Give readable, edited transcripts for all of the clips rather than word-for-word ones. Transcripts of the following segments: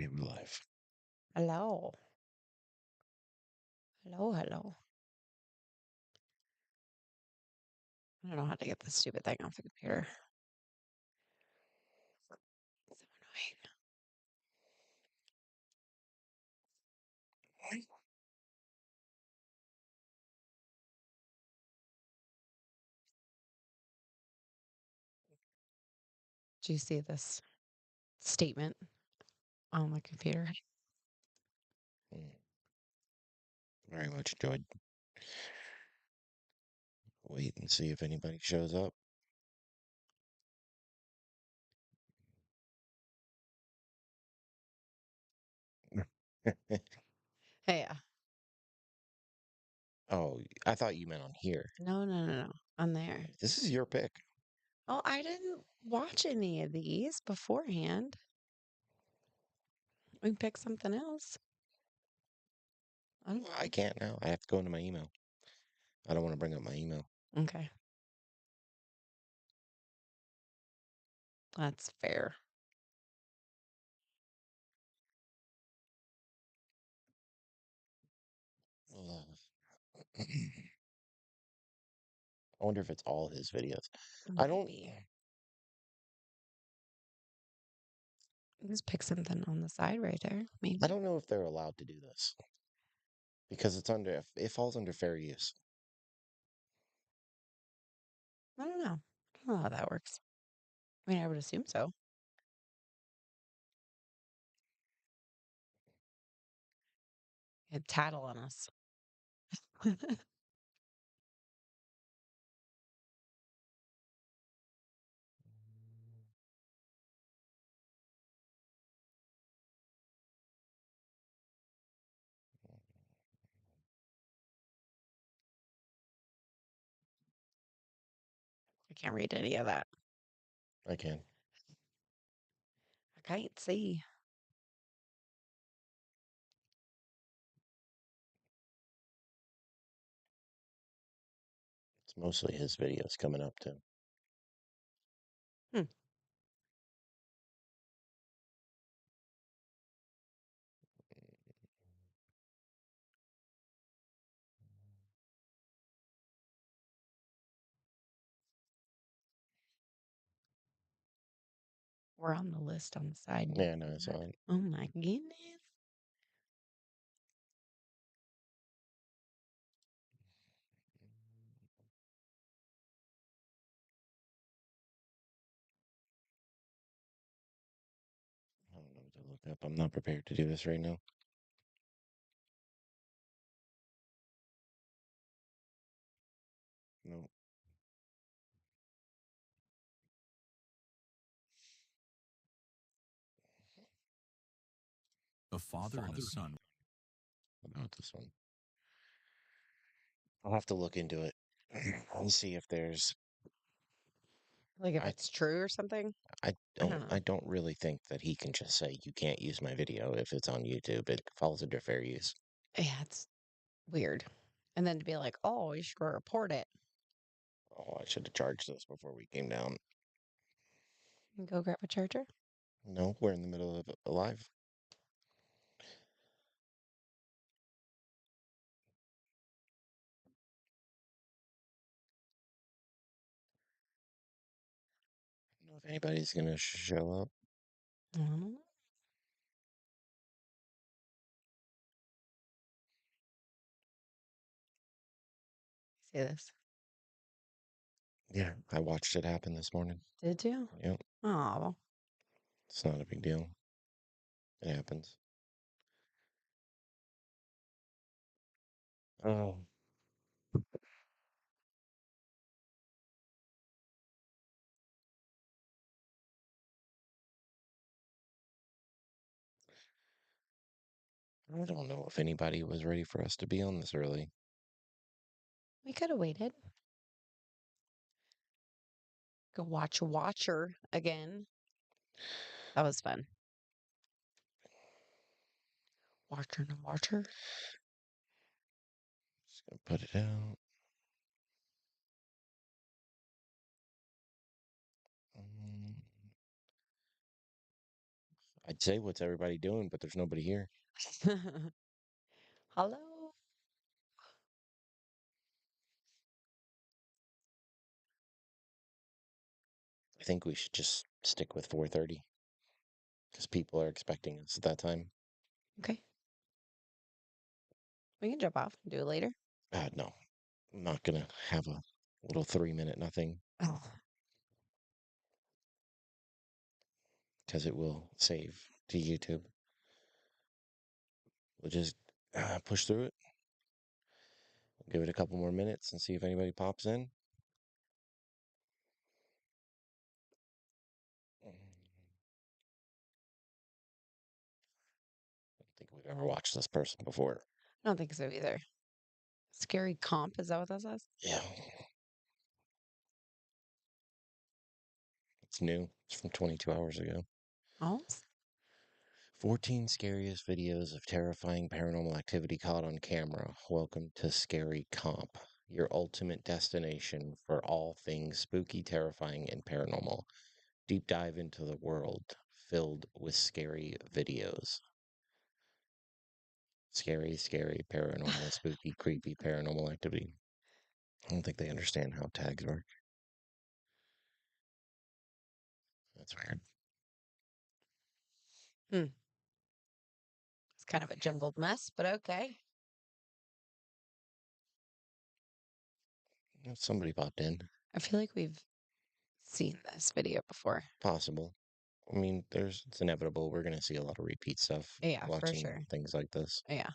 Game life. Hello. Hello, hello. I don't know how to get this stupid thing off the computer. So annoying. Do you see this statement on the computer? Mm, very much enjoyed. Wait and see if anybody shows up. Hey, yeah. Oh, I thought you meant on here. No, no, no, no. On there. This is your pick. Oh, I didn't watch any of these beforehand. We can pick something else. I don't I can't now. I have to go into my email. I don't want to bring up my email. know. Okay. That's fair. I wonder if it's all his videos. It I might don't. be. Just pick something on the side right there. I Maybe. don't know if they're allowed to do this because it's under. It falls under fair use. I don't know. I don't know how that works. I mean, I would assume so. It'd tattle on us. I can't read any of that. I can. I can't see. It's mostly his videos coming up too. Hmm. We're on the list on the side. Do you Yeah, no, see I that? saw it. Oh my goodness. I don't know what to look up. I'm not prepared to do this right now. No. A father and a son. About this one. I'll have to look into it and see if there's. Like if I it's true or something? I I don't don't. know. I don't really think that he can just say you can't use my video if it's on YouTube. It falls under fair use. Yeah, it's weird. And then to be like, oh, you should report it. Oh, I should have charged this before we came down. And go grab a charger. No, we're in the middle of a live. I don't know if anybody's gonna show up. I don't know. See this? Yeah, I watched it happen this morning. Did you? Yep, Oh, it's not a big deal. It happens. Oh, I don't know if anybody was ready for us to be on this early. we could have waited. Go watch Watcher again. That was fun. Watcher and Watcher. Just gonna put it out. Um, I'd say, "What's everybody doing?" But there's nobody here. Hello? I think we should just stick with 4:30 because people are expecting us at that time. Okay. We can jump off and do it later. No, I'm not gonna have a little 3-minute nothing Oh, because it will save to YouTube. We'll just push through it. We'll give it a couple more minutes and see if anybody pops in. I don't think we've ever watched this person before. I don't think so either. Scary comp, is that what that says? Yeah, it's new. It's from 22 hours ago. Oh, 14 scariest videos of terrifying paranormal activity caught on camera. Welcome to Scary Comp, your ultimate destination for all things spooky, terrifying, and paranormal. Deep dive into the world filled with scary videos. Scary, scary, paranormal, spooky, creepy, paranormal activity. I don't think they understand how tags work. That's weird. hmm. It's kind of a jumbled mess, but okay. Somebody popped in. I feel like we've seen this video before. Possible. I mean, it's inevitable. We're going to see a lot of repeat stuff Yeah, for watching sure. things like this. Yeah.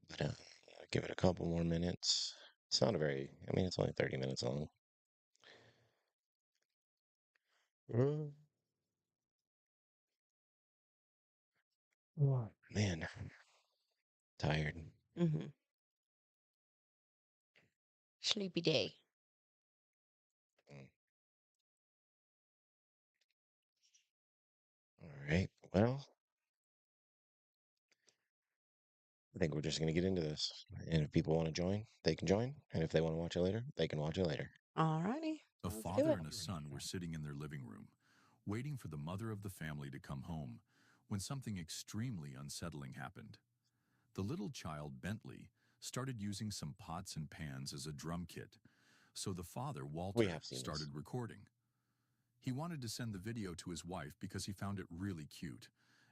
But give it a couple more minutes. It's not a very, I mean, it's only 30 minutes long. Man, tired. Mm-hmm. Sleepy day. Mm. All right. Well, I think we're just going to get into this. And if people want to join, they can join. And if they want to watch it later, they can watch it later. Alrighty. A Let's do father it. and a son were sitting in their living room, waiting for the mother of the family to come home, when something extremely unsettling happened. The little child, Bentley, started using some pots and pans as a drum kit, so the father, We Walter, have seen this. started recording. He wanted to send the video to his wife because he found it really cute,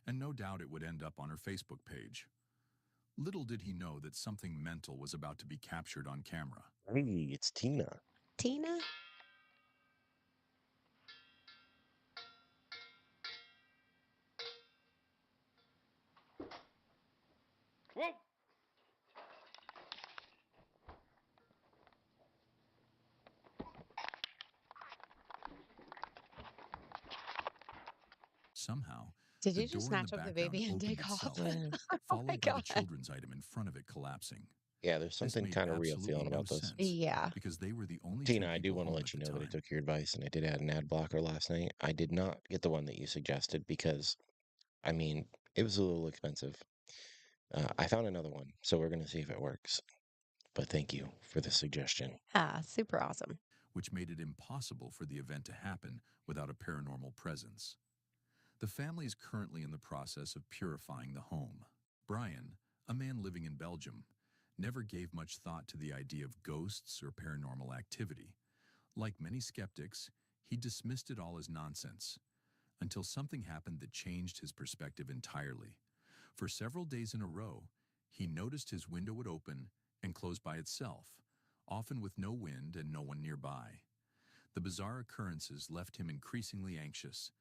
and no doubt it would end up on her Facebook page. Little did he know that something mental was about to be captured on camera. Hey, it's Tina. Tina? Somehow, Did the you just door in the snatch up the background baby and opened take off? itself, Oh my followed by the god. children's item in front of it collapsing. Yeah, there's This something made kind of real absolutely feeling no about this. sense, Yeah. because they were the only Tina, two I do people want to home let at you the know that I time. took your advice and I did add an ad blocker last night. I did not get the one that you suggested because, I mean, it was a little expensive. I found another one, so we're going to see if it works. But thank you for the suggestion. Ah, super awesome. Which made it impossible for the event to happen without a paranormal presence. The family is currently in the process of purifying the home. Brian, a man living in Belgium, never gave much thought to the idea of ghosts or paranormal activity. Like many skeptics, he dismissed it all as nonsense, until something happened that changed his perspective entirely. For several days in a row, he noticed his window would open and close by itself, often with no wind and no one nearby. The bizarre occurrences left him increasingly anxious.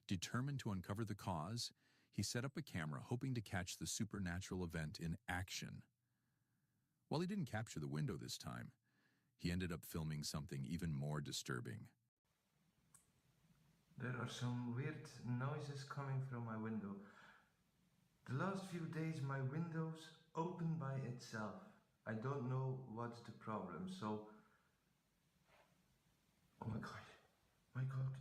Determined to uncover the cause, he set up a camera hoping to catch the supernatural event in action. While he didn't capture the window this time, he ended up filming something even more disturbing. There are some weird noises coming from my window. The last few days my windows open by itself. I don't know what's the problem, so... Oh my god. My god.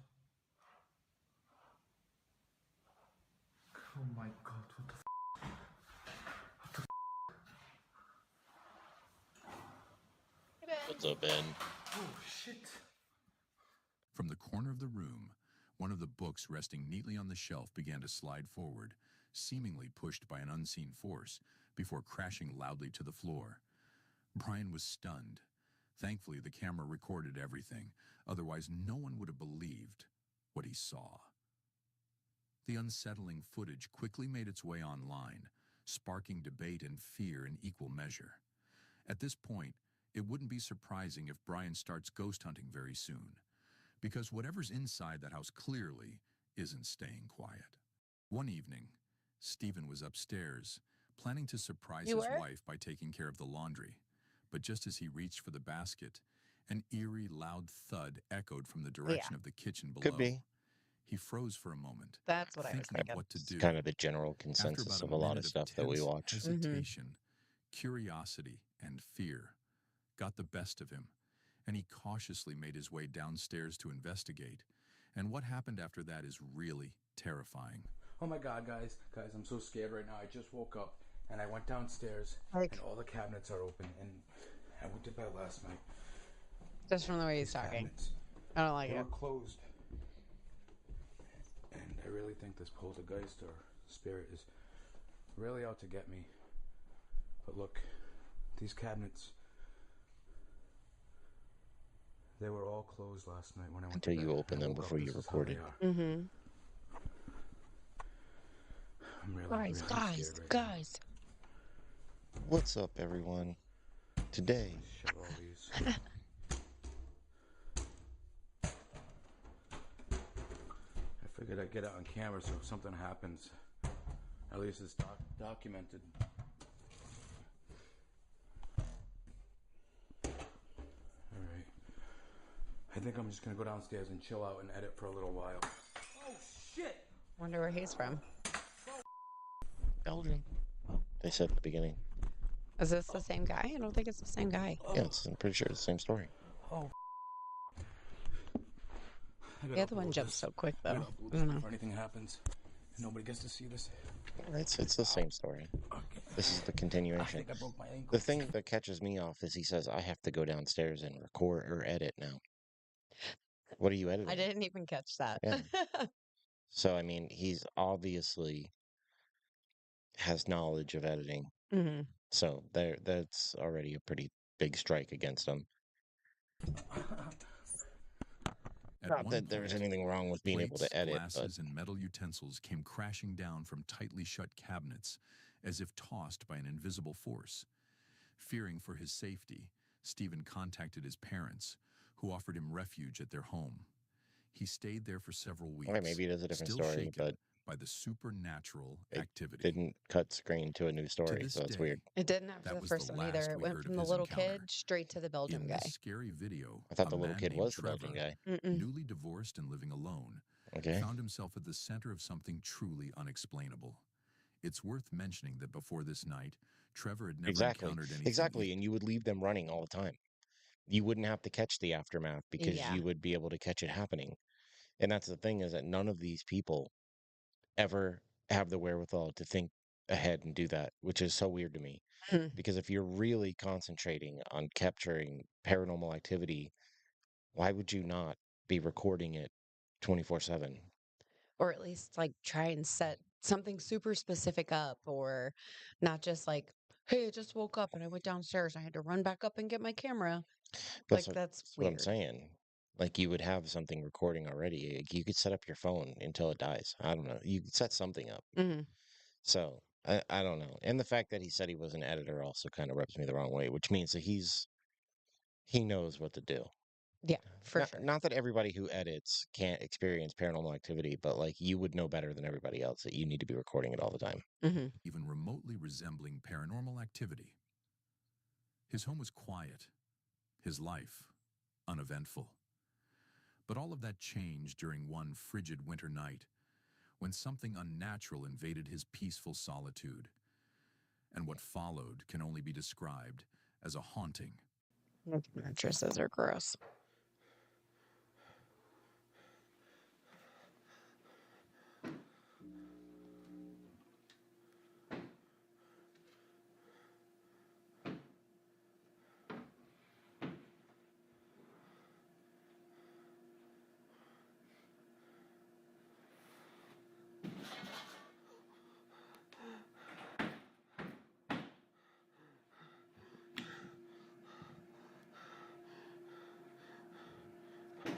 Oh my god, what the What's up, Ben? Oh shit. From the corner of the room, One of the books resting neatly on the shelf began to slide forward, seemingly pushed by an unseen force, before crashing loudly to the floor. Brian was stunned. Thankfully, the camera recorded everything, otherwise no one would have believed what he saw. The unsettling footage quickly made its way online, sparking debate and fear in equal measure. At this point, it wouldn't be surprising if Brian starts ghost hunting very soon, because whatever's inside that house clearly isn't staying quiet. One evening, Stephen was upstairs, planning to surprise You his were? wife by taking care of the laundry. But just as he reached for the basket, an eerie, loud thud echoed from the Yeah, direction of the kitchen Could below. be. He froze for a moment, that's what I was thinking of thinking. what to It's do. kind of the general After consensus about a of a lot minute of of stuff that we tense watch. hesitation, curiosity and fear got the best of him, and he cautiously made his way downstairs to investigate. And what happened after that is really terrifying. Oh my God, guys, I'm so scared right now. I just woke up and I went downstairs Like, and all the cabinets are open and I went to bed last night. just from the way he's These talking. cabinets, I don't like they it. were closed. And I really think this poltergeist or spirit is really out to get me. But look, these cabinets, they were all closed last night when I went Until to bed. you open I them woke up, before you this is how record they it. are. Mm-hmm. I'm really, Guys, really guys, scared right guys. What's up, everyone? Today, now. Shut all these. I figured I'd get it on camera so if something happens, at least it's documented. Alright. I think I'm just gonna go downstairs and chill out and edit for a little while. Oh shit! Wonder where he's from. Belgium. They said at the beginning. Is this the same guy? I don't think it's the same guy. Yeah, I'm pretty sure it's the same story. Oh. The other one jumped so quick, though. I don't know. Before anything happens, nobody gets to see this. It's the same story. Okay. This is the I continuation. think I broke my ankle. The thing that catches me off is he says, I have to go downstairs and record or edit now. What are you editing? I didn't even catch that. Yeah. So, I mean, he's obviously has knowledge of editing. Mm-hmm. So that's already a pretty big strike against him. At Not one that there's point, anything wrong with being able plates, to edit, but glasses, and metal utensils came crashing down from tightly shut cabinets, as if tossed by an invisible force. Fearing for his safety, Stephen contacted his parents, who offered him refuge at their home. He stayed there for several weeks, okay, maybe it is a different still story, shaken but by the supernatural it activity. didn't cut screen to a new To story, this so that's day, weird. It didn't after that the was first the one either. last It we went heard from of the his little encounter. kid straight to the Belgium In guy. this scary video, I thought a the little man kid named was the Trevor, Belgian guy. Mm-mm. newly divorced and living alone, Okay. found himself at the center of something truly unexplainable. It's worth mentioning that before this night, Trevor had never encountered anything. Exactly. And you would leave them running all the time. You wouldn't have to catch the aftermath because Yeah. you would be able to catch it happening. And that's the thing, is that none of these people ever have the wherewithal to think ahead and do that, which is so weird to me. Hmm. Because if you're really concentrating on capturing paranormal activity, why would you not be recording it 24/7? Or at least like try and set something super specific up, or not just like, hey, I just woke up and I went downstairs. I had to run back up and get my camera. Like, that's What I'm weird. saying. Like, you would have something recording already. Like, you could set up your phone until it dies. I don't know. You could set something up. Mm-hmm. So I don't know. And the fact that he said he was an editor also kind of rubs me the wrong way, which means that he knows what to do. Yeah, for Not, sure. not that everybody who edits can't experience paranormal activity, but like, you would know better than everybody else that you need to be recording it all the time. Mm-hmm. Even remotely resembling paranormal activity. His home was quiet, his life uneventful. But all of that changed during one frigid winter night, when something unnatural invaded his peaceful solitude. And what followed can only be described as a haunting. Mattresses are gross.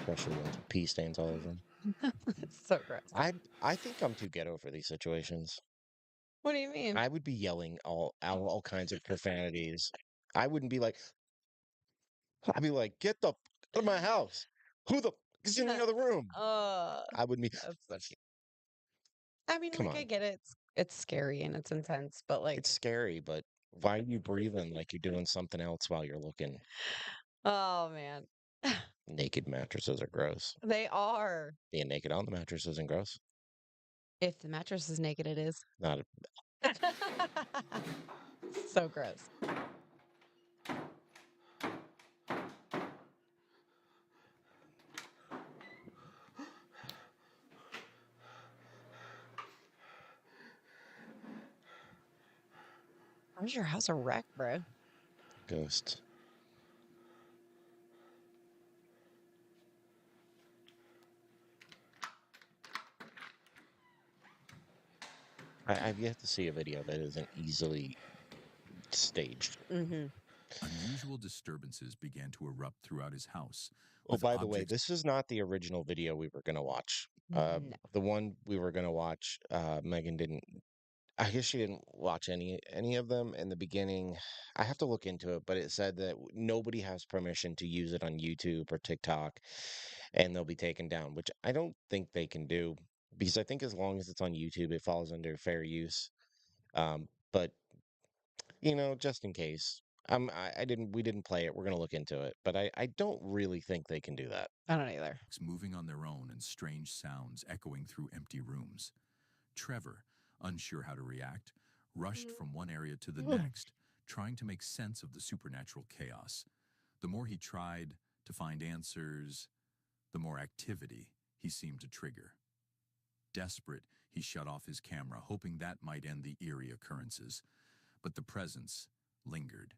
especially ones with pee stains all over them. It's so gross. I think I'm too ghetto for these situations. What do you mean? I would be yelling all kinds of profanities. I wouldn't be like, I'd be like, get the f out of my house. Who the f is in the other room? Uh, I wouldn't be. that's I mean, Come like, I on, get it. It's scary and it's intense, but like, it's scary, but why are you breathing like you're doing something else while you're looking? oh man, Naked mattresses are gross. they are. Being naked on the mattress isn't gross. If the mattress is naked, it is. Not So gross. How's your house a wreck, bro? ghosts. I've yet to see a video that isn't easily staged. Mm-hmm. Unusual disturbances began to erupt throughout his house, Oh, with by the way, objects this is not the original video we were gonna watch. No. The one we were gonna watch, Megan didn't. I guess she didn't watch any of them in the beginning. I have to look into it, but it said that nobody has permission to use it on YouTube or TikTok, and they'll be taken down, which I don't think they can do because I think as long as it's on YouTube, it falls under fair use. But just in case. We didn't play it. We're gonna look into it, but I don't really think they can do that. I don't either. moving on their own and strange sounds echoing through empty rooms. Trevor, unsure how to react, rushed from one area to the next, trying to make sense of the supernatural chaos. The more he tried to find answers, the more activity he seemed to trigger. Desperate, he shut off his camera, hoping that might end the eerie occurrences. But the presence lingered.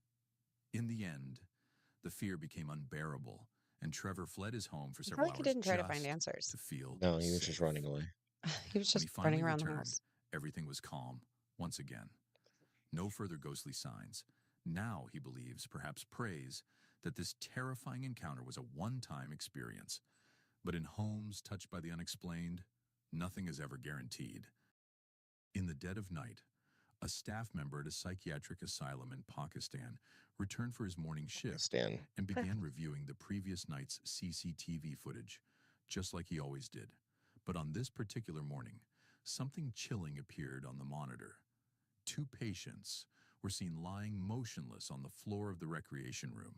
In the end, the fear became unbearable, and Trevor fled his home for I feel several like he hours didn't try to find just answers. to feel No, he was safe. just running away. He was When he just finally running around the returned, house. everything was calm once again. No further ghostly signs. Now he believes, perhaps prays, that this terrifying encounter was a one-time experience. But in homes touched by the unexplained, nothing is ever guaranteed. In the dead of night, a staff member at a psychiatric asylum in Pakistan returned for his morning shift Stan. and began reviewing the previous night's CCTV footage, just like he always did. But on this particular morning, something chilling appeared on the monitor. Two patients were seen lying motionless on the floor of the recreation room,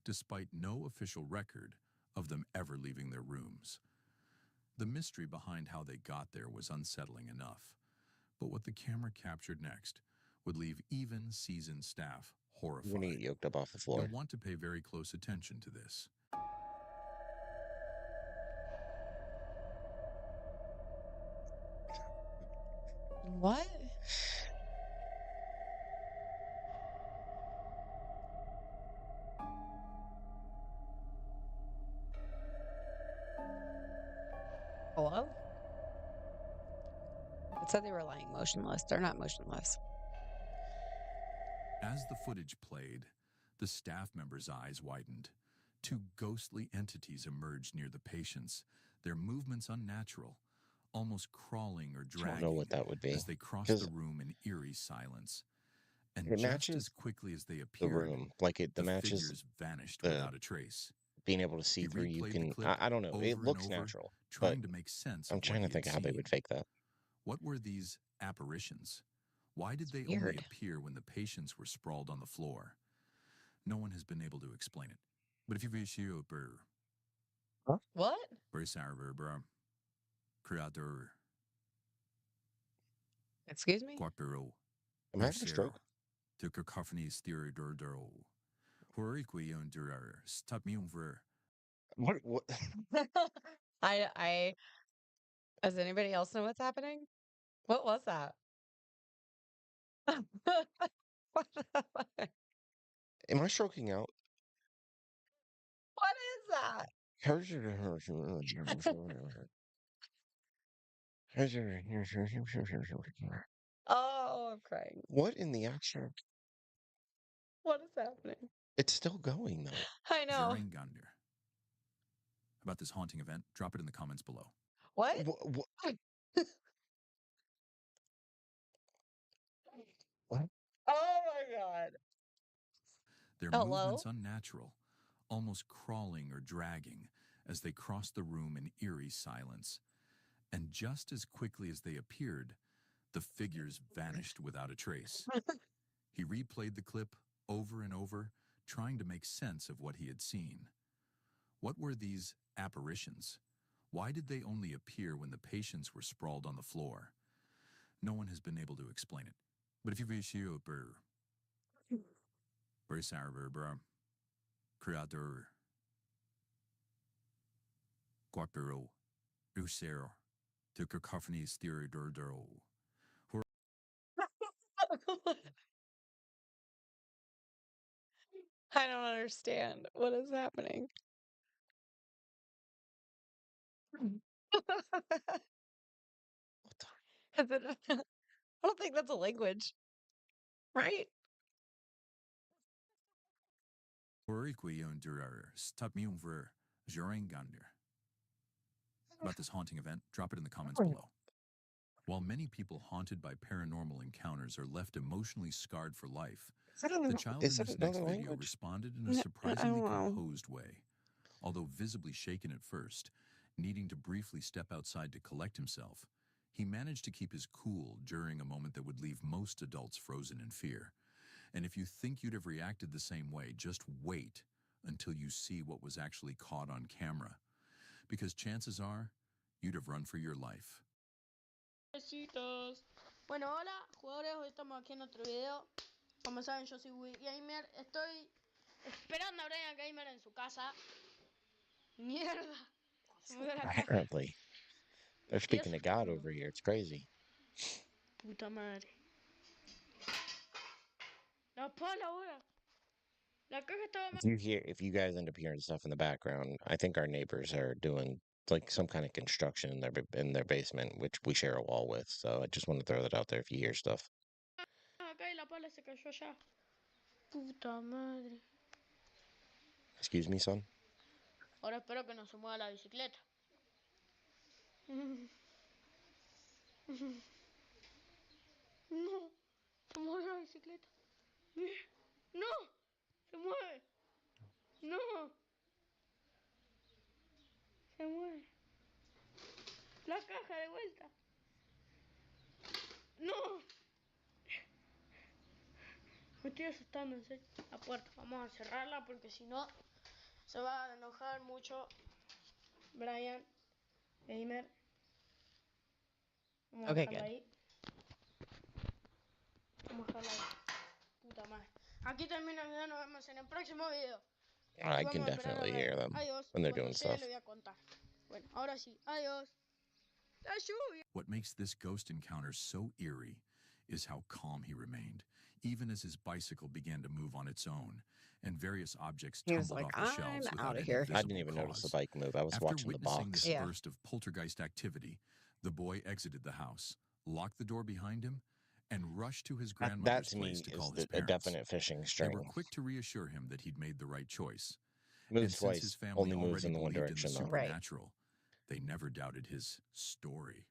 despite no official record of them ever leaving their rooms. The mystery behind how they got there was unsettling enough, but what the camera captured next would leave even seasoned staff You're gonna get horrified. yoked up off the You'll floor. want to pay very close attention to this. What? Hello? It said they were lying motionless. They're not motionless. As the footage played, the staff member's eyes widened. Two ghostly entities emerged near the patients, their movements unnatural, almost crawling or I don't know dragging what that would be as they crossed because the room in eerie silence. And it just matches as quickly as they the appeared, room. Like the the matches figures vanished the without a trace. being able to see He through. You replayed the can. clip I don't know. over It and looks over, natural, but trying to make sense I'm of what trying to he had think how they seen. would fake that. What were these apparitions? Why did they only Weird. appear when the patients were sprawled on the floor? No one has been able to explain it. But if you wish you What? creator Excuse me? Guapero Am I having a stroke? to cacophonies theory dordoro. Horriqui under stop me over. What? I does anybody else know what's happening? What was that? What the- Am I stroking out? what is that? Oh, I'm crying. What in the actual? What is happening? It's still going though. I know. Jaringander. about this haunting event, drop it in the comments below. What? What? Oh my god. Their Hello? movements unnatural, almost crawling or dragging as they crossed the room in eerie silence. And just as quickly as they appeared, the figures vanished without a trace. He replayed the clip over and over, trying to make sense of what he had seen. What were these apparitions? Why did they only appear when the patients were sprawled on the floor? No one has been able to explain it. But if you wish you creator Guapero Usero to cacophony stereodoro. I don't understand. What is happening? Is it I don't think that's a language. Right? About this haunting event, drop it in the comments below. While many people haunted by paranormal encounters are left emotionally scarred for life, the child Is in that this next another video language? responded in No, a I surprisingly don't know. composed way. Although visibly shaken at first, needing to briefly step outside to collect himself, he managed to keep his cool during a moment that would leave most adults frozen in fear. And if you think you'd have reacted the same way, just wait until you see what was actually caught on camera. Because chances are, you'd have run for your life. Besitos. Bueno, hola jugadores, hoy estamos aquí en otro video. Como saben, yo soy Will Gamer. Estoy esperando a Brian Gamer en su casa. Mierda. Se me dio la caja. Apparently. They're Estoy speaking to God asustado. over here. It's crazy. Puta madre. La pala ahora. La caja estaba mal. If you guys end up hearing stuff in the background, I think our neighbors are doing like some kind of construction in their basement, which we share a wall with. So I just want to throw that out there if you hear stuff. Acá y la pala se cayó allá. Puta madre. Excuse me, son? Ahora espero que no se mueva la bicicleta. No, se mueve la bicicleta. No, se mueve. No, se mueve. La caja de vuelta. No. Me estoy asustando, en serio. La puerta. Vamos a cerrarla porque si no se va a enojar mucho Brian Gamer. Vamos a Okay, dejarla good. ahí. Vamos a dejarla ahí. Puta madre. Aquí termina el video. Nos vemos en el próximo video. I can Vamos a esperar a definitely hear Brian. them Adiós. when they're Cuando doing llegue stuff. le voy a contar. Bueno, ahora sí. Adiós. La lluvia. What makes this ghost encounter so eerie is how calm he remained, even as his bicycle began to move on its own, and various objects He was tumbled like, off the I'm shelves without out of any here. I didn't visible even notice the cause. bike move. I was After watching the witnessing box. this Yeah. burst of poltergeist activity, the boy exited the house, locked the door behind him, and rushed to his That grandmother's to place me to is call his a parents. definite fishing They were string. quick to reassure him that he'd made the right choice. Moves And since his twice, family only moves already in the one believed in the direction though. Right. supernatural, they never doubted his story.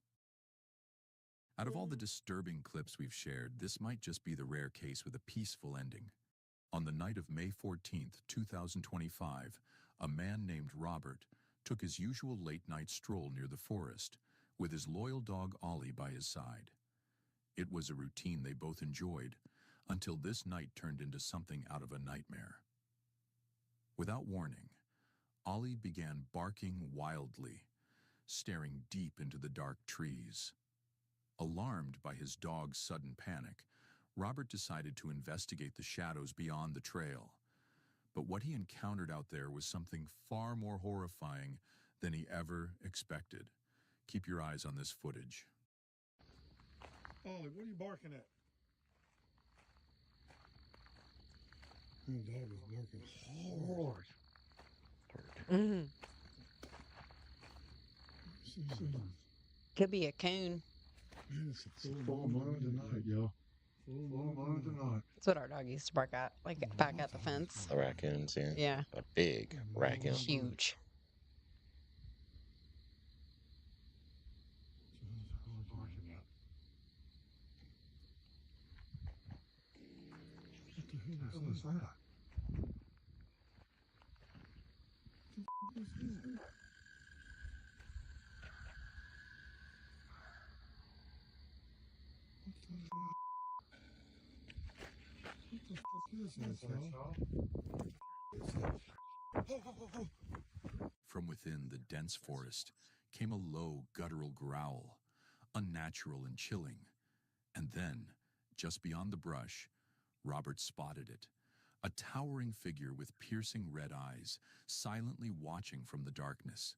Out of all the disturbing clips we've shared, this might just be the rare case with a peaceful ending. On the night of May 14th, 2025, a man named Robert took his usual late-night stroll near the forest with his loyal dog Ollie by his side. It was a routine they both enjoyed until this night turned into something out of a nightmare. Without warning, Ollie began barking wildly, staring deep into the dark trees. Alarmed by his dog's sudden panic, Robert decided to investigate the shadows beyond the trail. But what he encountered out there was something far more horrifying than he ever expected. Keep your eyes on this footage. Ollie, what are you barking at? The dog is barking hard. Mhm. Season. Could be a coon. Man, it's a full moon tonight, y'all. Full moon tonight. That's what our dog used to bark at, like back at the fence. The raccoons, yeah. Yeah, A big raccoon. huge. hell is that? What is that? What the fuck is that, y'all? From within the dense forest came a low, guttural growl, unnatural and chilling. And then, just beyond the brush, Robert spotted it. A towering figure with piercing red eyes, silently watching from the darkness.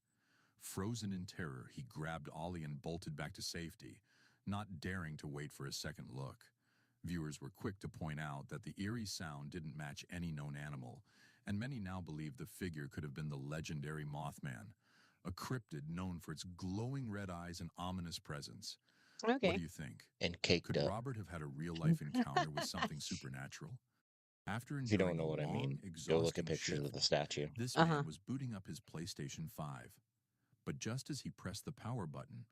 Frozen in terror, he grabbed Ollie and bolted back to safety, not daring to wait for a second look. Viewers were quick to point out that the eerie sound didn't match any known animal, and many now believe the figure could have been the legendary Mothman, a cryptid known for its glowing red eyes and ominous presence. What Okay. do you think? And caked Could up. Robert have had a real-life encounter with something supernatural? After If you don't enduring know a what I long, mean, go exhausting look at pictures shift, of the statue. this Uh-huh. man was booting up his PlayStation 5. But just as he pressed the power button,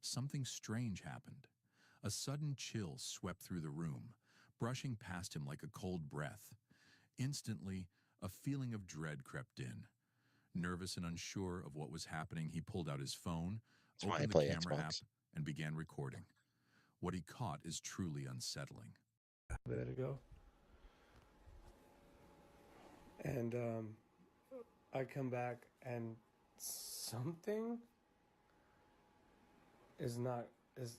something strange happened. A sudden chill swept through the room, brushing past him like a cold breath. Instantly, a feeling of dread crept in. Nervous and unsure of what was happening, he pulled out his phone, That's why I opened the play camera app, Xbox. and began recording. What he caught is truly unsettling. A bit ago. And I come back and something is not is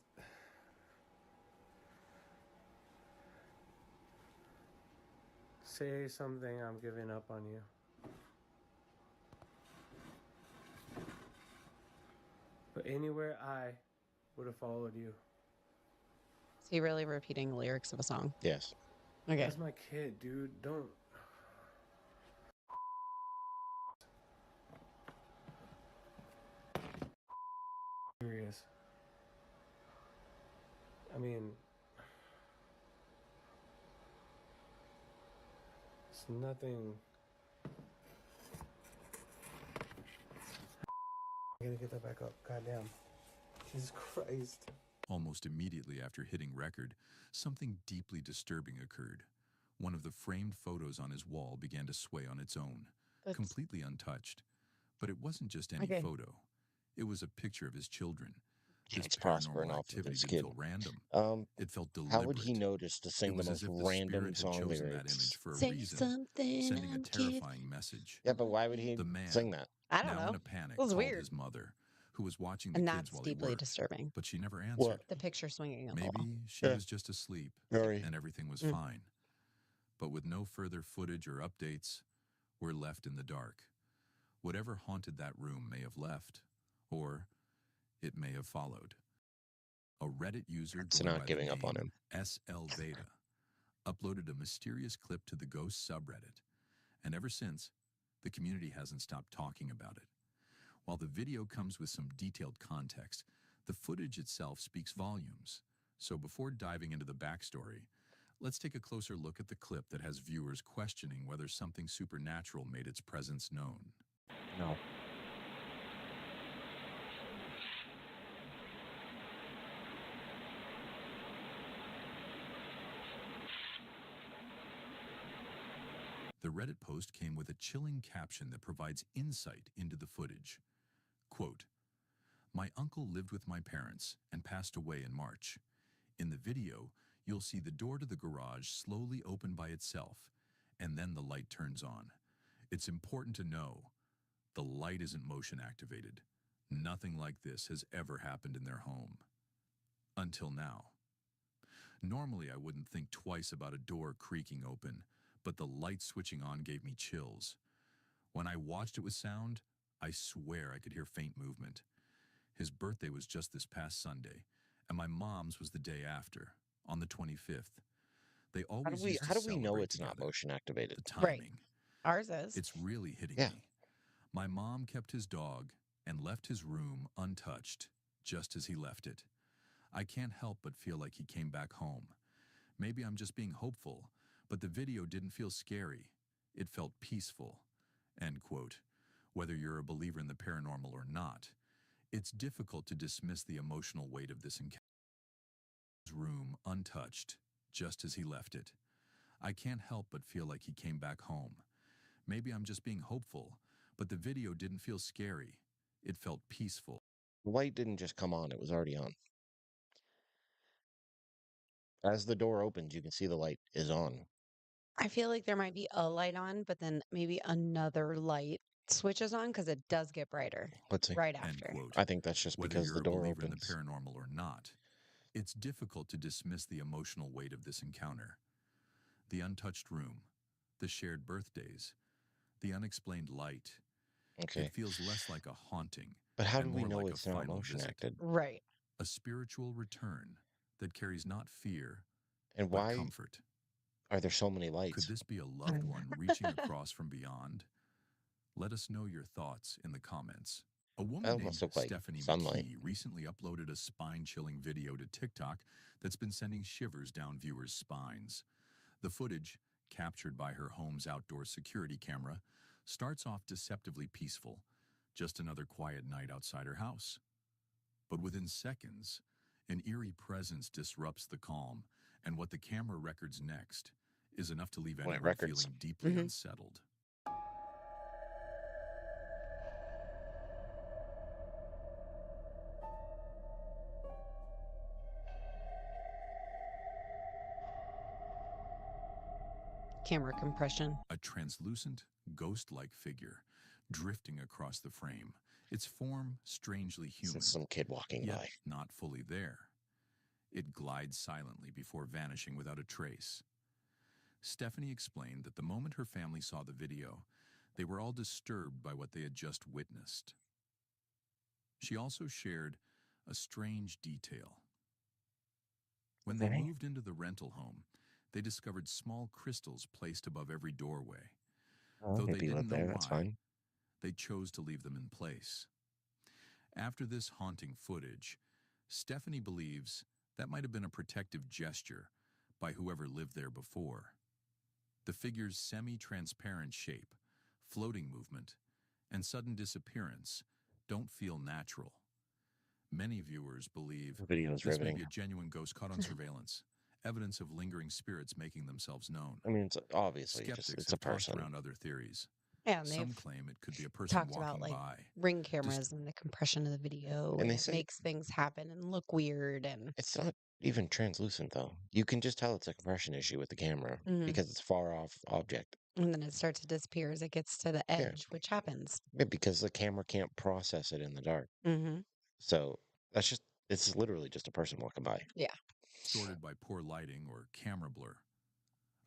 say something, I'm giving up on you. But anywhere I would have followed you. Is he really repeating the lyrics of a song? Yes. Okay. That's my kid, dude. Don't. Serious. I mean, it's nothing. I'm gonna get that back up. Goddamn. Jesus Christ. Almost immediately after hitting record, something deeply disturbing occurred. One of the framed photos on his wall began to sway on its own, That's completely untouched. But it wasn't just any okay. photo. It was a picture of his children. This It's prospering paranormal off of activity this didn't kid. feel random. It felt How would he deliberate. notice to It sing the was as most if the random spirit had song chosen that lyrics? image for a Say reason, something, sending a kid. terrifying message. Yeah, but why would he The man, sing that? I don't now know. in a panic, It was called weird. his mother, who was watching the And kids that's while he deeply worked, disturbing. but she never answered. What? The picture swinging on the wall. Maybe she Yeah. was just asleep Very. and everything was Mm. fine. But with no further footage or updates, we're left in the dark. Whatever haunted that room may have left, or it may have followed. A Reddit user It's going not by the giving up on name him. SL Veda uploaded a mysterious clip to the Ghost subreddit, and ever since, the community hasn't stopped talking about it. While the video comes with some detailed context, the footage itself speaks volumes. So before diving into the backstory, let's take a closer look at the clip that has viewers questioning whether something supernatural made its presence known. No. The Reddit post came with a chilling caption that provides insight into the footage. Quote, "My uncle lived with my parents and passed away in March. In the video, you'll see the door to the garage slowly open by itself, and then the light turns on. It's important to know, the light isn't motion activated. Nothing like this has ever happened in their home. Until now. Normally, I wouldn't think twice about a door creaking open, but the light switching on gave me chills. When I watched it with sound, I swear I could hear faint movement. His birthday was just this past Sunday, and my mom's was the day after, on the 25th. They always used to How do we know celebrate it's not together. motion activated? The Right. timing. Ours is. It's really hitting Yeah. me. My mom kept his dog and left his room untouched, just as he left it. I can't help but feel like he came back home. Maybe I'm just being hopeful, but the video didn't feel scary. It felt peaceful." End quote. Whether you're a believer in the paranormal or not, it's difficult to dismiss the emotional weight of this encounter. His room untouched, just as he left it. I can't help but feel like he came back home. Maybe I'm just being hopeful, but the video didn't feel scary. It felt peaceful. The light didn't just come on, it was already on. As the door opens, you can see the light is on. I feel like there might be a light on, but then maybe another light switches on because it does get brighter Let's see. right End after. quote. I think that's just Whether because you're the a door believer in the opens. paranormal or not, it's difficult to dismiss the emotional weight of this encounter. The untouched room, the shared birthdays, the unexplained light. Okay. It feels less like a haunting But how and do we more know like it's a not final motion visit. acted? Right. A spiritual return that carries not fear, And but why comfort. are there so many Could lights? this be a loved one reaching across from beyond? Let us know your thoughts in the comments. A That woman almost named look like Stephanie sunlight. McKee recently uploaded a spine-chilling video to TikTok that's been sending shivers down viewers' spines. The footage, captured by her home's outdoor security camera, starts off deceptively peaceful, just another quiet night outside her house. But within seconds, an eerie presence disrupts the calm, and what the camera records next is enough to leave When it anyone records. feeling deeply Mhm. unsettled. Camera compression. A translucent, ghost-like figure drifting across the frame, its form strangely This human, is some kid walking yet by. not fully there. It glides silently before vanishing without a trace. Stephanie explained that the moment her family saw the video, they were all disturbed by what they had just witnessed. She also shared a strange detail. When they Okay. moved into the rental home, they discovered small crystals placed above every doorway. Oh, Though they maybe didn't live know there. That's why, fine. they chose to leave them in place. After this haunting footage, Stephanie believes that might have been a protective gesture by whoever lived there before. The figure's semi-transparent shape, floating movement, and sudden disappearance don't feel natural. Many viewers believe The video is this may riveting. be a genuine ghost caught on surveillance, evidence of lingering spirits making themselves known. I mean, it's obviously just Skeptics it's a have tossed person. around other theories. Yeah, and Some they've claim it could be a person talked about walking like by. ring cameras and the compression of the video, And and they it say makes things happen and look weird. And it's not even translucent though. You can just tell it's a compression issue with the camera Mhm. because it's far off object. and then it starts to disappear as it gets to the Yeah. edge, which happens. Yeah, because the camera can't process it in the dark. Mm-hmm. So it's literally just a person walking by. Yeah. Distorted by poor lighting or camera blur.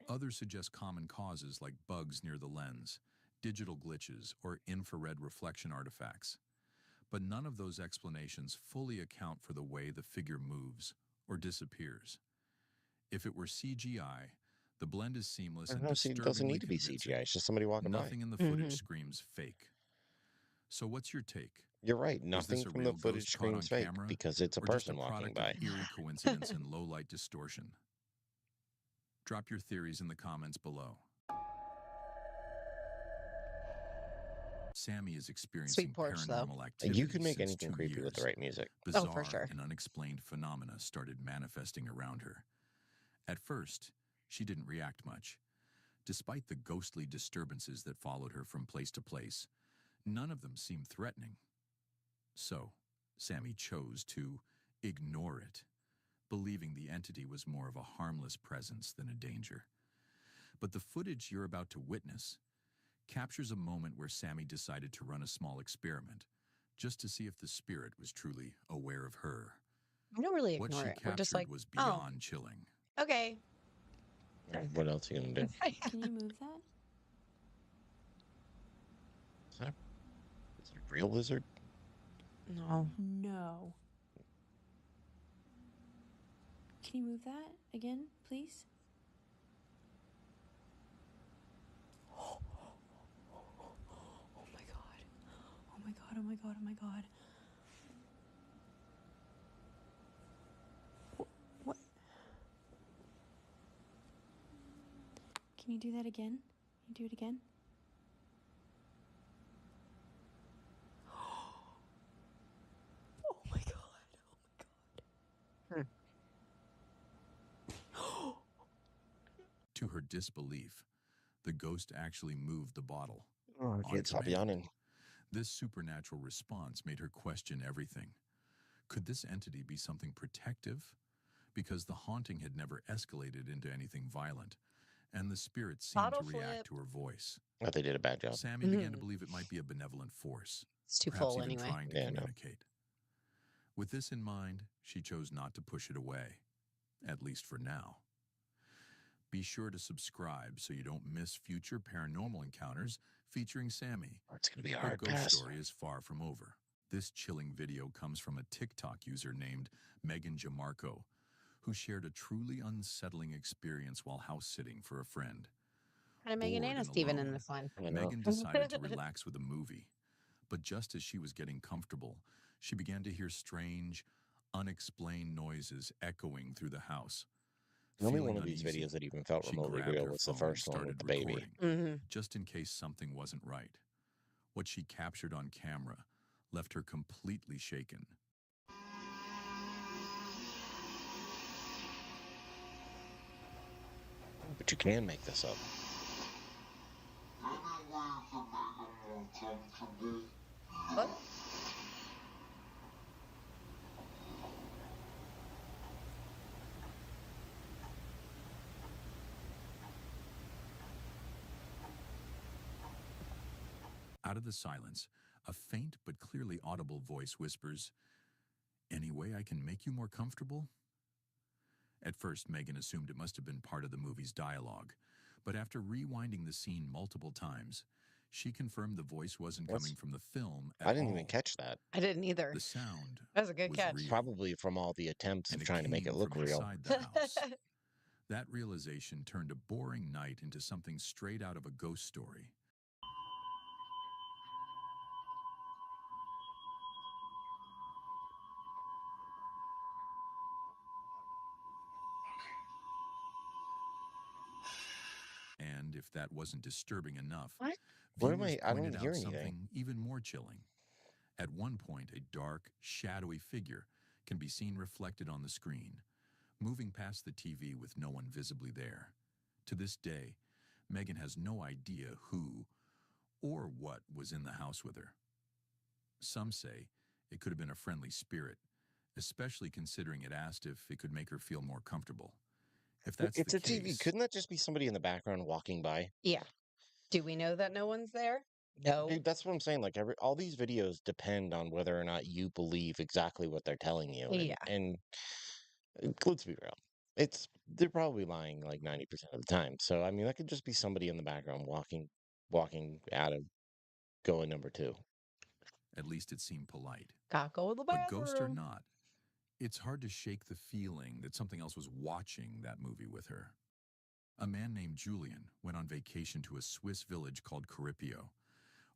Others suggest common causes like bugs near the lens, digital glitches, or infrared reflection artifacts. But none of those explanations fully account for the way the figure moves or disappears. If it were CGI, the blend is seamless and No, see, it doesn't disturbingly need to be convincing. CGI. It's just somebody walking by. Nothing in the footage Mhm. screams fake. So what's your take? You're right. Is Nothing this a from the real footage ghost caught on screams fake camera, because it's a or just a person walking product by. of eerie coincidence and low-light distortion? Drop your theories in the comments below. Sammy is experiencing porch, though. paranormal activity You can make since anything 2 creepy with the years. right music. Oh, for Bizarre sure. and unexplained phenomena started manifesting around her. At first, she didn't react much. Despite the ghostly disturbances that followed her from place to place, none of them seemed threatening. So, Sammy chose to ignore it, believing the entity was more of a harmless presence than a danger. But the footage you're about to witness captures a moment where Sammy decided to run a small experiment, just to see if the spirit was truly aware of her. We don't really What ignore she it. We're just captured like, was oh, beyond chilling. okay. What else are you gonna do? Can you move that? Is it a real lizard? No. No. Can you move that again, please? Oh my god. Oh my god, oh my god, oh my god. What? Can you do that again? Can you do it again? Oh my god. Oh my god. To her disbelief, the ghost actually moved the bottle Oh, I on can't stop command. yawning. This supernatural response made her question everything. Could this entity be something protective? Because the haunting had never escalated into anything violent, and the spirit seemed Bottle to react flip. to her voice. Oh, they did a bad job. Sammy began to believe it might be a benevolent force, It's too perhaps full even anyway. trying to Yeah, no. communicate. With this in mind, she chose not to push it away, at least for now. Be sure to subscribe so you don't miss future paranormal encounters featuring Sammy. Oh, it's going to be a Her hard ghost pass. story is far from over. This chilling video comes from a TikTok user named Megan Jamarco, who shared a truly unsettling experience while house sitting for a friend. Kind of Megan Bored and and Steven in alone, this one. I know. Megan decided to relax with a movie. But just as she was getting comfortable, she began to hear strange, unexplained noises echoing through the house. The only Feeling one of these uneasy, videos that even felt she remotely grabbed real her was the phone and first one with started the baby. recording, Mm-hmm. just in case something wasn't right. What she captured on camera left her completely shaken. But you can make this up. What? Out of the silence, a faint but clearly audible voice whispers, "Any way I can make you more comfortable?" At first, Megan assumed it must have been part of the movie's dialogue, but after rewinding the scene multiple times, she confirmed the voice wasn't What's- coming from the film at I didn't all. even catch that. I didn't either. The sound That was a good was catch. real, Probably from all the attempts and of it trying to make came it look from real. inside the house. That realization turned a boring night into something straight out of a ghost story. And if that wasn't disturbing enough, What? Where am viewers I? I don't pointed hear out anything. something even more chilling. At one point, a dark, shadowy figure can be seen reflected on the screen, moving past the TV with no one visibly there. To this day, Megan has no idea who or what was in the house with her. Some say it could have been a friendly spirit, especially considering it asked if it could make her feel more comfortable. If that's It's the a TV. case, Couldn't that just be somebody in the background walking by? Yeah. Do we know that no one's there? No. Dude, that's what I'm saying. Like all these videos depend on whether or not you believe exactly what they're telling you. Yeah. And let's be real. They're probably lying like 90% of the time. So I mean that could just be somebody in the background walking out of going number 2. at least it seemed polite. Gotta go to the But ghost or bathroom. not, it's hard to shake the feeling that something else was watching that movie with her. A man named Julian went on vacation to a Swiss village called Caripio.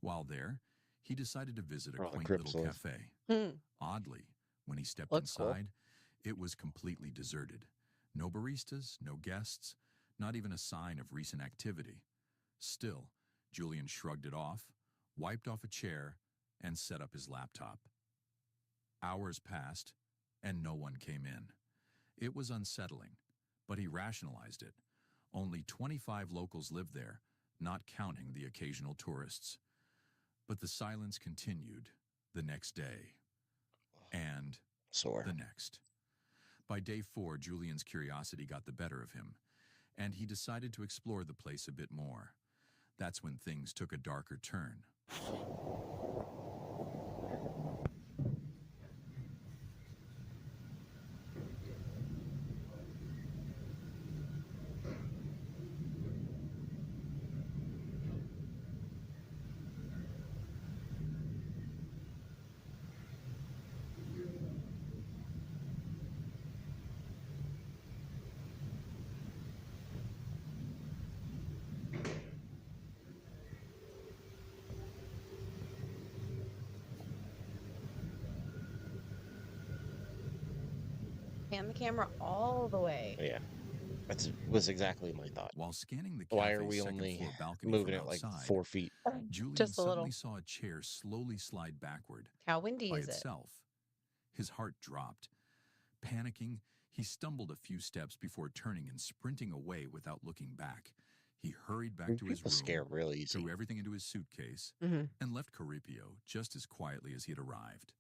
While there, he decided to visit a Where all the quaint Crips little live. cafe. Hmm. Oddly, when he stepped Looks cool. inside, it was completely deserted. No baristas, no guests, not even a sign of recent activity. Still, Julian shrugged it off, wiped off a chair, and set up his laptop. Hours passed, and no one came in. It was unsettling, but he rationalized it. Only 25 locals lived there, not counting the occasional tourists. But the silence continued the next day, and Sore. the next. By day 4, Julian's curiosity got the better of him, and he decided to explore the place a bit more. That's when things took a darker turn. Pan the camera all the way. Yeah. Was exactly my thought. While scanning the Why are cafe's we second only floor balcony moving from it like outside, 4 feet? Julian Just a suddenly little. saw a chair slowly slide backward How windy by is it? itself. His heart dropped. Panicking, He stumbled a few steps before turning and sprinting away without looking back. He hurried back to his People room, scare real easy. threw everything into his suitcase, Mm-hmm. and left Caripio just as quietly as he had arrived.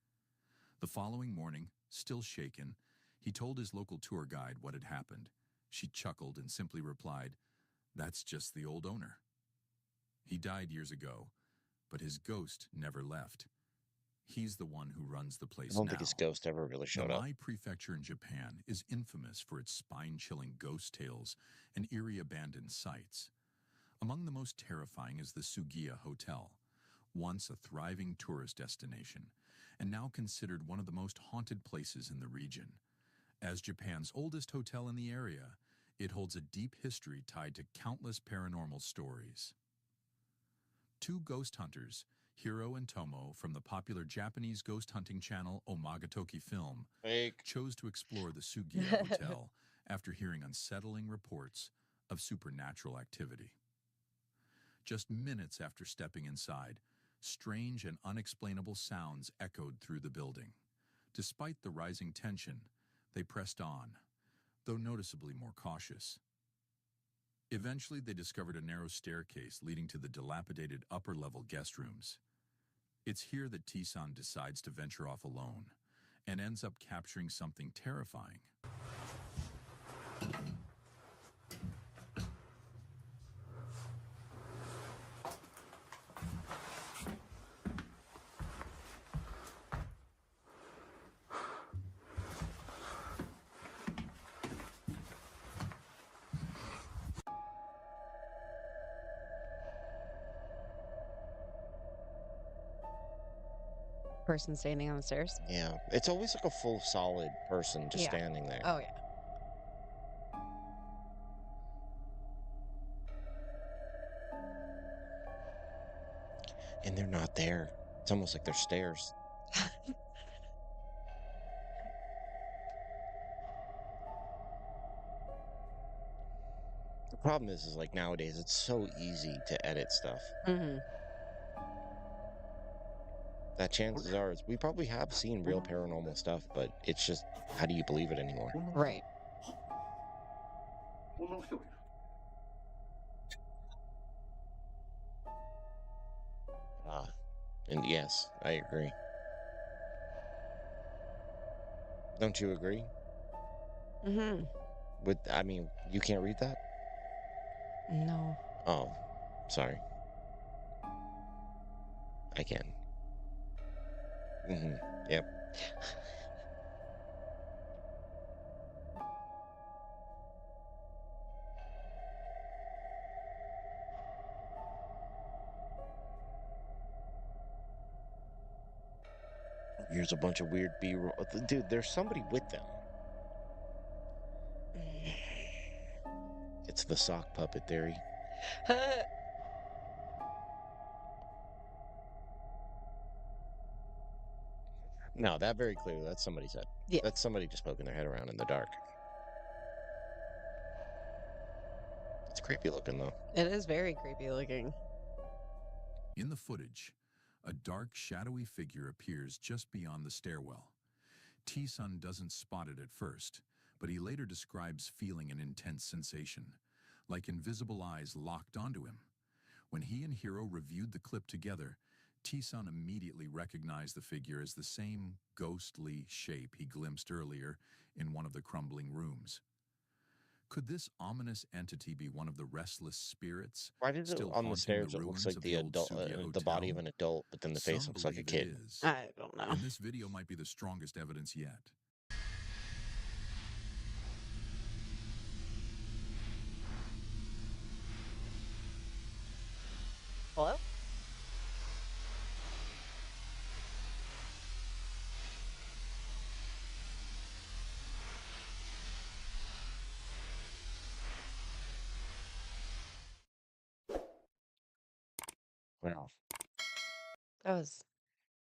The following morning, still shaken, he told his local tour guide what had happened. She chuckled and simply replied, "That's just the old owner." He died years ago, but his ghost never left. He's the one who runs the place I don't now. think his ghost ever really The showed up. Mai Prefecture in Japan is infamous for its spine-chilling ghost tales and eerie abandoned sites. Among the most terrifying is the Sugiya Hotel, once a thriving tourist destination, and now considered one of the most haunted places in the region. As Japan's oldest hotel in the area, it holds a deep history tied to countless paranormal stories. Two ghost hunters, Hiro and Tomo from the popular Japanese ghost hunting channel Omagatoki Film, Fake. chose to explore the Sugiya Hotel after hearing unsettling reports of supernatural activity. Just minutes after stepping inside, strange and unexplainable sounds echoed through the building. Despite the rising tension, they pressed on, though noticeably more cautious. Eventually, they discovered a narrow staircase leading to the dilapidated upper-level guest rooms. It's here that T-san decides to venture off alone and ends up capturing something terrifying. Person standing on the stairs. Yeah. It's always like a full solid person just Yeah. standing there. Oh, yeah. And they're not there. It's almost like they're stairs. The problem is like nowadays it's so easy to edit stuff Mm-hmm. that chances are we probably have seen real paranormal stuff, but it's just how do you believe it anymore? Right. And yes, I agree. Don't you agree? Mm-hmm. I mean, you can't read that? No. Oh, sorry. I can. Yep. Here's a bunch of weird B-roll. Dude, there's somebody with them. It's the sock puppet theory. No, that very clearly, that's somebody's head. Yeah. That's somebody just poking their head around in the dark. It's creepy looking, though. It is very creepy looking. In the footage, a dark, shadowy figure appears just beyond the stairwell. T-sun doesn't spot it at first, but he later describes feeling an intense sensation, like invisible eyes locked onto him. When he and Hiro reviewed the clip together, T-sun immediately recognized the figure as the same ghostly shape he glimpsed earlier in one of the crumbling rooms. Could this ominous entity be one of the restless spirits Why did it still on the haunting stairs? the It looks ruins like of the the old adult, Sugiya the body of Hotel? an adult, but then the face Some looks like a believe kid. it is, I don't know. and this video might be the strongest evidence yet. Hello? Wow. That was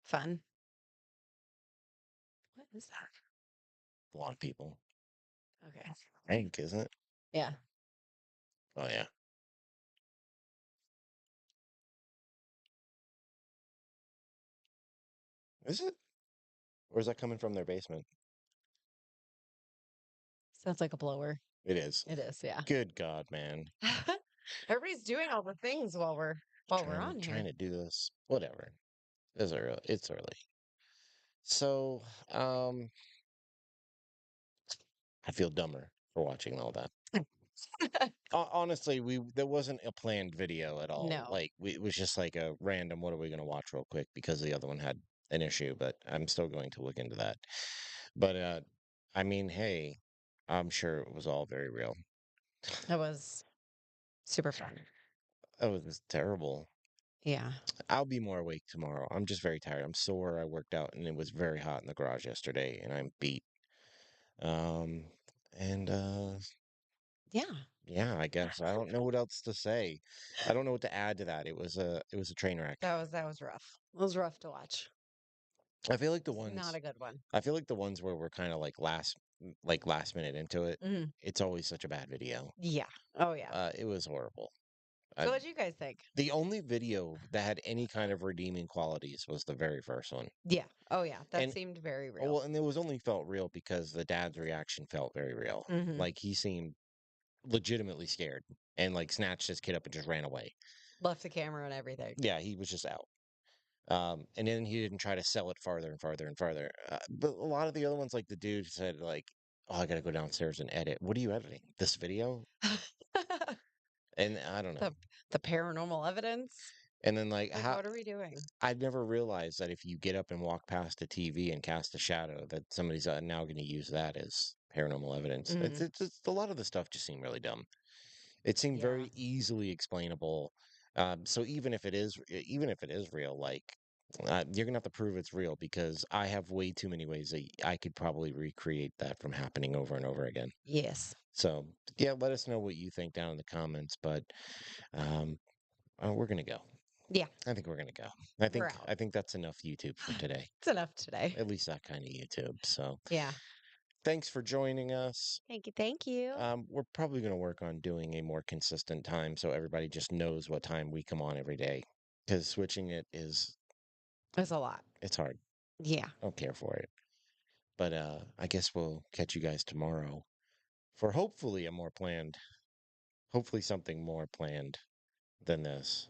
fun. What is that? A lot of people. Okay. Hank, isn't it? Yeah. Oh, yeah. Is it? Or is that coming from their basement? Sounds like a blower. It is. It is, yeah. Good God, man. Everybody's doing all the things while we're on Trying here. to do this. Whatever. It's early. So, um, I feel dumber for watching all that. Honestly, we there wasn't a planned video at all. No. Like it was just like a random. What are we going to watch real quick? Because the other one had an issue, but I'm still going to look into that. But I mean, hey, I'm sure it was all very real. It was super fun. Oh, it was terrible. Yeah. I'll be more awake tomorrow. I'm just very tired. I'm sore. I worked out and it was very hot in the garage yesterday, and I'm beat. Um, and Yeah. yeah, I guess I don't know what else to say. I don't know what to add to that. It was a train wreck. That was rough. It was rough to watch. I feel like the It's not ones a good one. I feel like the ones where we're kind of like last minute into it. Mhm. It's always such a bad video. Yeah. Oh yeah. It was horrible. So what do you guys think? The only video that had any kind of redeeming qualities was the very first one. Yeah. Oh yeah. That And seemed very oh, real. well, and it was only felt real because the dad's reaction felt very real. Mhm. Like he seemed legitimately scared and like snatched his kid up and just ran away. Left the camera and everything. Yeah, he was just out. And then he didn't try to sell it farther and farther and farther. But a lot of the other ones, like the dude said, like, "Oh, I gotta go downstairs and edit." What are you editing? This video? And I don't know. the the paranormal evidence. And then like Like how what are we doing? I'd never realized that if you get up and walk past a TV and cast a shadow, that somebody's now going to use that as paranormal evidence. Mhm. It's a lot of the stuff just seemed really dumb. It seemed Yeah. very easily explainable. So even if it is real, like you're gonna have to prove it's real because I have way too many ways that I could probably recreate that from happening over and over again. Yes. So yeah, let us know what you think down in the comments. But um, we're gonna go. Yeah. I think we're gonna go. We're out. I think that's enough YouTube for today. It's enough today. At least that kind of YouTube. So Yeah. thanks for joining us. Thank you. Thank you. We're probably going to work on doing a more consistent time so everybody just knows what time we come on every day. Because switching it is, It's a lot. it's hard. Yeah. I don't care for it. But I guess we'll catch you guys tomorrow for hopefully hopefully something more planned than this.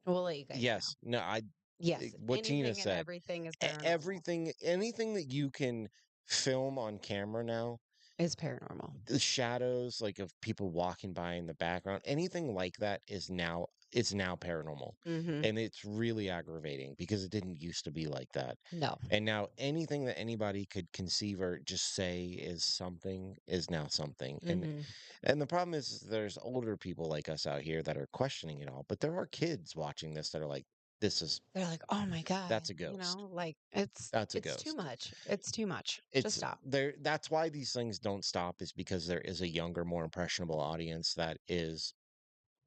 We'll let you guys know. Yes. No, Yes. what Tina Anything and said, everything is paranormal. anything that you can film on camera now, Is paranormal. the shadows like of people walking by in the background, anything like that is now paranormal. Mm-hmm. And it's really aggravating because it didn't used to be like that. No. And now anything that anybody could conceive or just say is something is now something. Mm-hmm. And the problem is there's older people like us out here that are questioning it all, but there are kids watching this that are like, this is They're like, oh my God. that's a ghost. Like That's a it's too ghost. much. It's too much. Just It's stop. there. That's why these things don't stop, is because there is a younger, more impressionable audience that is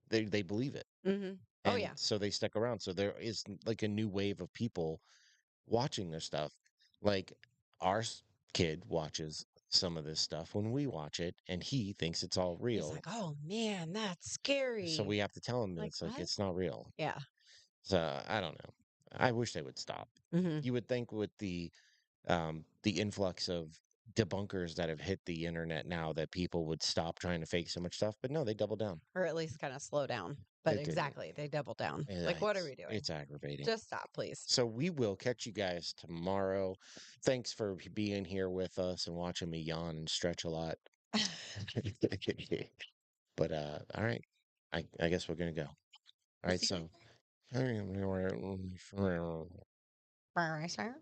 they believe it. Mm-hmm. Oh And yeah. so they stick around. So there is like a new wave of people watching their stuff. Like our kid watches some of this stuff when we watch it, and he thinks it's all He's real. like, oh man, that's So scary. we have to tell him that Like it's like what? it's not real. Yeah. So I don't know. I wish they would stop. Mm-hmm. You would think with the influx of debunkers that have hit the internet now that people would stop trying to fake so much stuff, but no, they double down. Or at least kind of slow down. But They do. exactly, they double down. Yeah, Like, what are we doing? It's aggravating. Just stop, please. So we will catch you guys tomorrow. Thanks for being here with us and watching me yawn and stretch a lot. But all right. I guess we're gonna go. All right, so All right, sir.